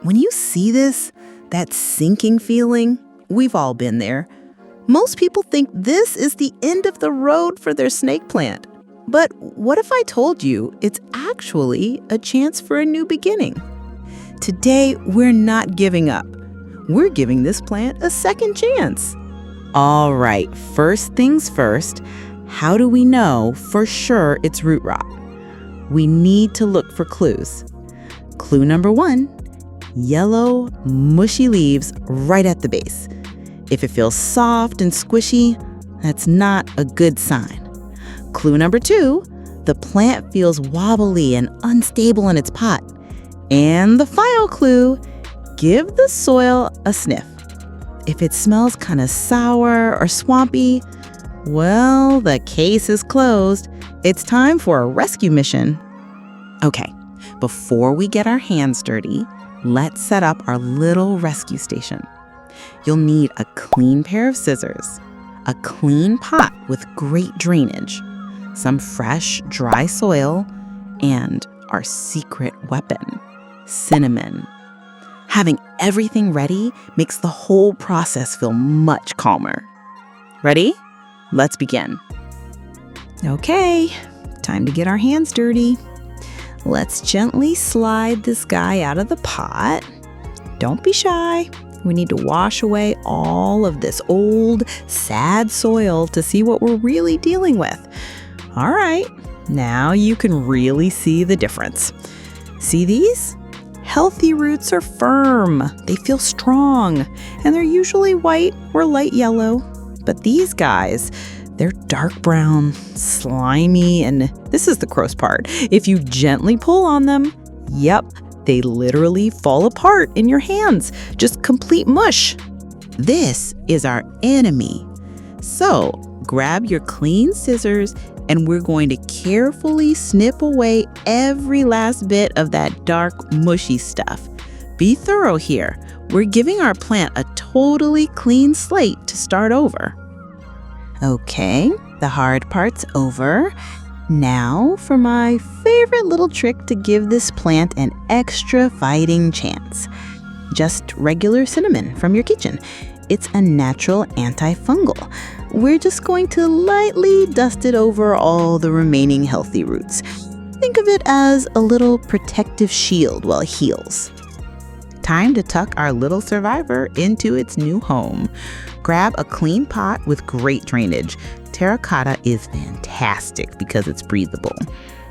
When you see this, that sinking feeling, we've all been there. Most people think this is the end of the road for their snake plant. But what if I told you it's actually a chance for a new beginning? Today, we're not giving up. We're giving this plant a second chance. All right, first things first, how do we know for sure it's root rot? We need to look for clues. Clue number 1, yellow, mushy leaves right at the base. If it feels soft and squishy, that's not a good sign. Clue number 2, the plant feels wobbly and unstable in its pot. And the final clue, give the soil a sniff. If it smells kind of sour or swampy, well, the case is closed. It's time for a rescue mission. Okay, before we get our hands dirty, let's set up our little rescue station. You'll need a clean pair of scissors, a clean pot with great drainage, some fresh, dry soil, and our secret weapon, cinnamon. Having everything ready makes the whole process feel much calmer. Ready? Let's begin. Okay, time to get our hands dirty. Let's gently slide this guy out of the pot. Don't be shy. We need to wash away all of this old, sad soil to see what we're really dealing with. All right, now you can really see the difference. See these? Healthy roots are firm, they feel strong, and they're usually white or light yellow. But these guys, they're dark brown, slimy, and this is the gross part. If you gently pull on them, yep, they literally fall apart in your hands, just complete mush. This is our enemy. So grab your clean scissors and we're going to carefully snip away every last bit of that dark, mushy stuff. Be thorough here. We're giving our plant a totally clean slate to start over. Okay, the hard part's over. Now for my favorite little trick to give this plant an extra fighting chance. Just regular cinnamon from your kitchen. It's a natural antifungal. We're just going to lightly dust it over all the remaining healthy roots. Think of it as a little protective shield while it heals. Time to tuck our little survivor into its new home. Grab a clean pot with great drainage. Terracotta is fantastic because it's breathable.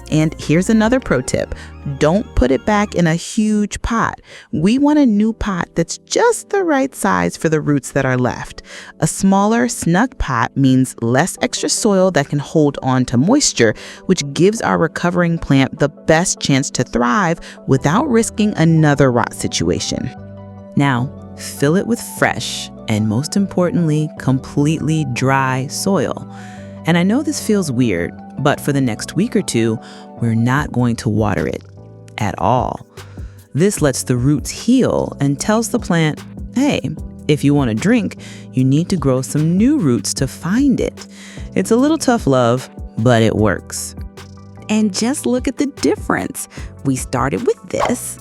And here's another pro tip. Don't put it back in a huge pot. We want a new pot that's just the right size for the roots that are left. A smaller, snug pot means less extra soil that can hold on to moisture, which gives our recovering plant the best chance to thrive without risking another rot situation. Now, fill it with fresh and, most importantly, completely dry soil. And I know this feels weird, but for the next week or two, we're not going to water it at all. This lets the roots heal and tells the plant, hey, if you want a drink, you need to grow some new roots to find it. It's a little tough love, but it works. And just look at the difference. We started with this,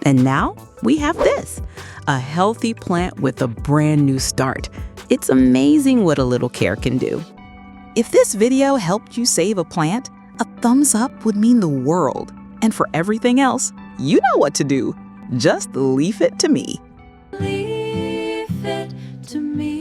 and now we have this. A healthy plant with a brand new start. It's amazing what a little care can do. If this video helped you save a plant, a thumbs up would mean the world. And for everything else, you know what to do. Just leave it to me. Leave it to me.